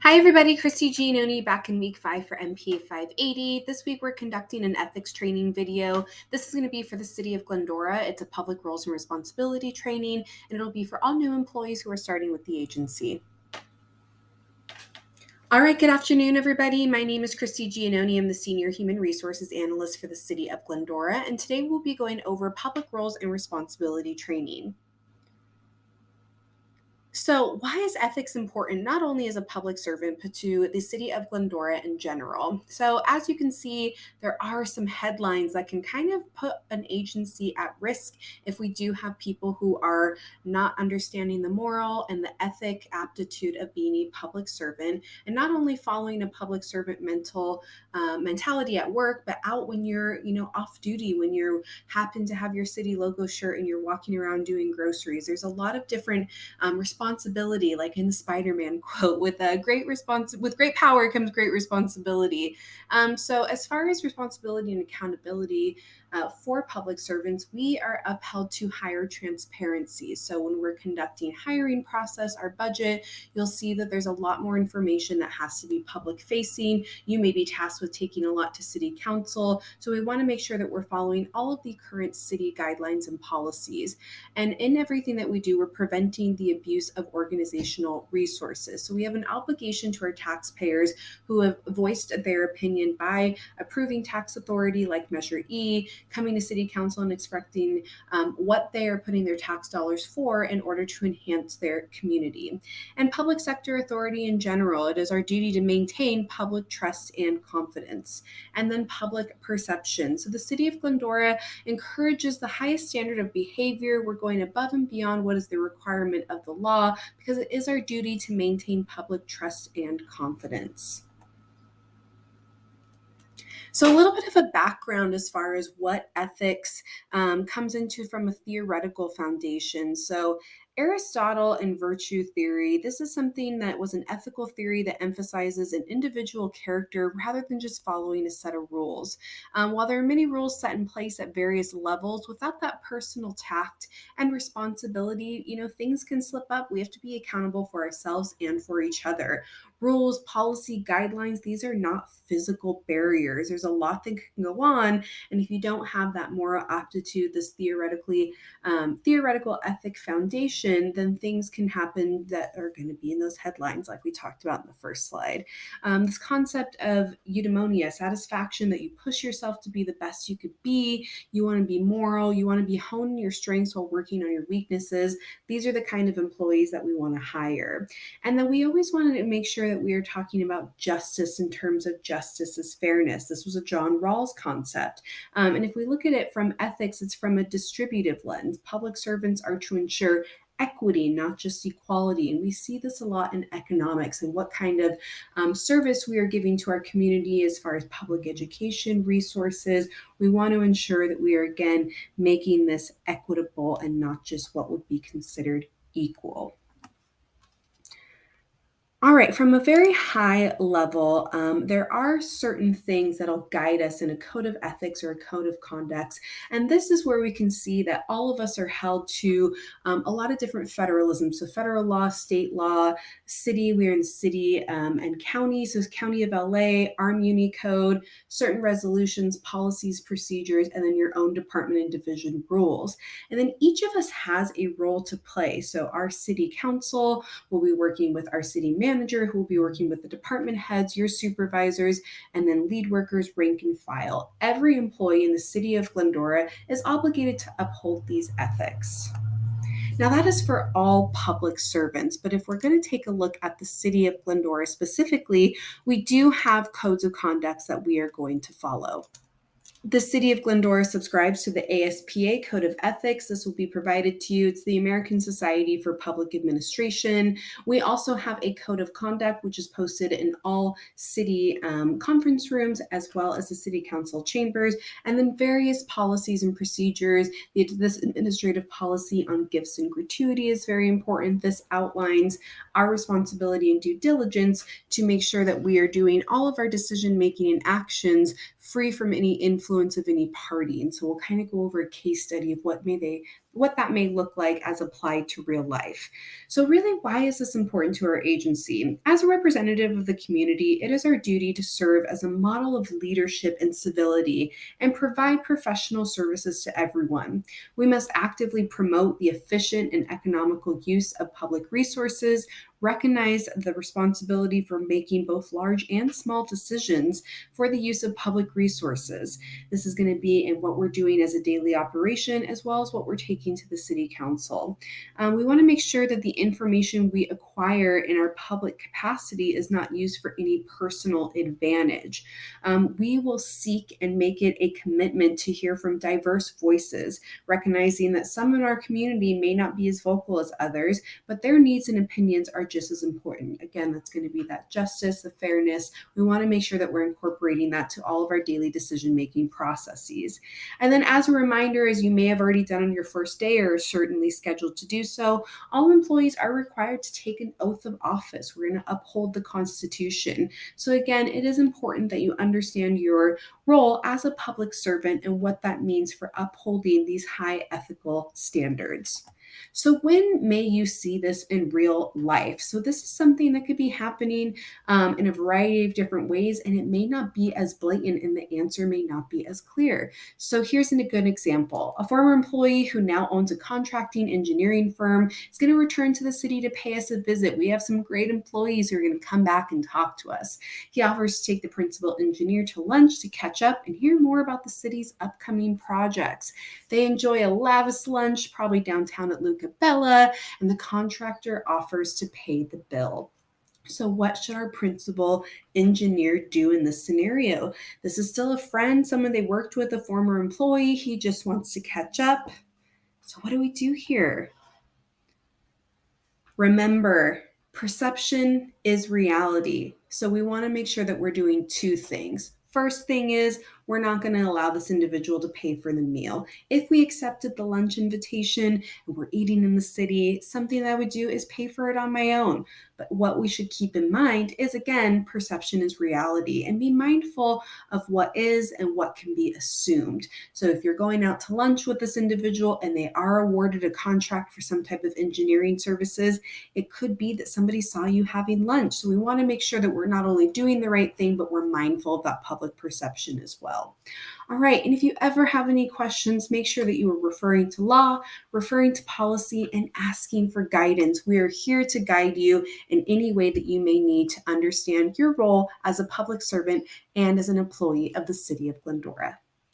Hi everybody, Christy Giannoni back in week 5 for MPA 580. This week we're conducting an ethics training video. This is going to be for the city of Glendora. It's a public roles and responsibility training, and it'll be for all new employees who are starting with the agency. All right, good afternoon, everybody. My name is Christy Giannoni. I'm the Senior Human Resources Analyst for the city of Glendora, and today we'll be going over public roles and responsibility training. So, why is ethics important not only as a public servant, but to the city of Glendora in general? So, as you can see, there are some headlines that can kind of put an agency at risk if we do have people who are not understanding the moral and the ethic aptitude of being a public servant, and not only following a public servant mentality at work, but out when you're, off duty, when you happen to have your city logo shirt and you're walking around doing groceries. There's a lot of different responsibility, like in the Spider-Man quote, with great power comes great responsibility. So as far as responsibility and accountability for public servants, we are upheld to higher transparency. So when we're conducting hiring process, our budget, you'll see that there's a lot more information that has to be public facing. You may be tasked with taking a lot to city council. So we want to make sure that we're following all of the current city guidelines and policies. And in everything that we do, we're preventing the abuse of organizational resources. So we have an obligation to our taxpayers who have voiced their opinion by approving tax authority like Measure E, coming to city council and expecting what they are putting their tax dollars for in order to enhance their community. And public sector authority in general, it is our duty to maintain public trust and confidence. And then public perception. So the city of Glendora encourages the highest standard of behavior. We're going above and beyond what is the requirement of the law because it is our duty to maintain public trust and confidence. So a little bit of a background as far as what ethics comes into from a theoretical foundation. So Aristotle and virtue theory, this is something that was an ethical theory that emphasizes an individual character rather than just following a set of rules. While there are many rules set in place at various levels, without that personal tact and responsibility, things can slip up. We have to be accountable for ourselves and for each other. Rules, policy, guidelines, these are not physical barriers. There's a lot that can go on, and if you don't have that moral aptitude, this theoretical ethic foundation, then things can happen that are going to be in those headlines like we talked about in the first slide. This concept of eudaimonia, satisfaction, that you push yourself to be the best you could be. You want to be moral. You want to be honing your strengths while working on your weaknesses. These are the kind of employees that we want to hire. And then we always wanted to make sure that we are talking about justice in terms of justice as fairness. This was a John Rawls concept. And if we look at it from ethics, it's from a distributive lens. Public servants are to ensure equity, not just equality. And we see this a lot in economics and what kind of service we are giving to our community as far as public education resources. We want to ensure that we are, again, making this equitable and not just what would be considered equal. All right, from a very high level, there are certain things that'll guide us in a code of ethics or a code of conduct. And this is where we can see that all of us are held to a lot of different federalism. So federal law, state law, city, we're in city and county. So County of LA, our Muni Code, certain resolutions, policies, procedures, and then your own department and division rules. And then each of us has a role to play. So our city council will be working with our city manager, who will be working with the department heads, your supervisors, and then lead workers, rank and file. Every employee in the city of Glendora is obligated to uphold these ethics. Now, that is for all public servants, but if we're going to take a look at the city of Glendora specifically, we do have codes of conduct that we are going to follow. The City of Glendora subscribes to the ASPA Code of Ethics. This will be provided to you. It's the American Society for Public Administration. We also have a Code of Conduct, which is posted in all city conference rooms, as well as the City Council chambers, and then various policies and procedures. This administrative policy on gifts and gratuity is very important. This outlines our responsibility and due diligence to make sure that we are doing all of our decision-making and actions free from any influence of any party. And so we'll kind of go over a case study of what may what that may look like as applied to real life. So, really, why is this important to our agency? As a representative of the community, it is our duty to serve as a model of leadership and civility and provide professional services to everyone. We must actively promote the efficient and economical use of public resources, recognize the responsibility for making both large and small decisions for the use of public resources. This is going to be in what we're doing as a daily operation, as well as what we're taking to the city council. We want to make sure that the information we acquire in our public capacity is not used for any personal advantage. We will seek and make it a commitment to hear from diverse voices, recognizing that some in our community may not be as vocal as others, but their needs and opinions are just as important. Again, that's going to be that justice, the fairness. We want to make sure that we're incorporating that to all of our daily decision-making processes. And then as a reminder, as you may have already done on your first day or are certainly scheduled to do so, all employees are required to take an oath of office. We're going to uphold the Constitution. So again, it is important that you understand your role as a public servant and what that means for upholding these high ethical standards. So, when may you see this in real life? So, this is something that could be happening in a variety of different ways, and it may not be as blatant, and the answer may not be as clear. So, here's a good example. A former employee who now owns a contracting engineering firm is going to return to the city to pay us a visit. We have some great employees who are going to come back and talk to us. He offers to take the principal engineer to lunch to catch up and hear more about the city's upcoming projects. They enjoy a lavish lunch, probably downtown at Luca Bella, and the contractor offers to pay the bill. So, what should our principal engineer do in this scenario? This is still a friend, someone they worked with, a former employee. He just wants to catch up. So, what do we do here? Remember, perception is reality. So, we want to make sure that we're doing two things. First thing is, we're not going to allow this individual to pay for the meal. If we accepted the lunch invitation and we're eating in the city, something that I would do is pay for it on my own. But what we should keep in mind is, again, perception is reality, and be mindful of what is and what can be assumed. So if you're going out to lunch with this individual and they are awarded a contract for some type of engineering services, it could be that somebody saw you having lunch. So we want to make sure that we're not only doing the right thing, but we're mindful of that public perception as well. All right, and if you ever have any questions, make sure that you are referring to law, referring to policy, and asking for guidance. We are here to guide you in any way that you may need to understand your role as a public servant and as an employee of the City of Glendora.